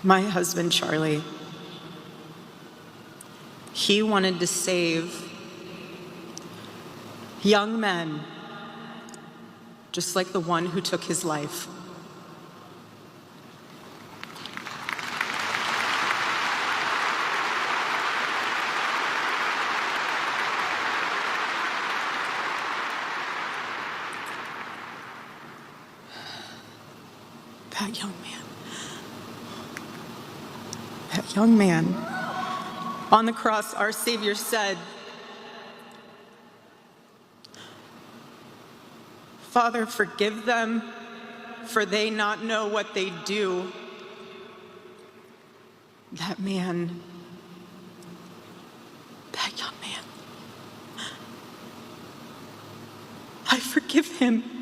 My husband, Charlie, he wanted to save young men just like the one who took his life. That young man, on the cross, our Savior said, "Father, forgive them, for they not know what they do." That man, that young man, I forgive him.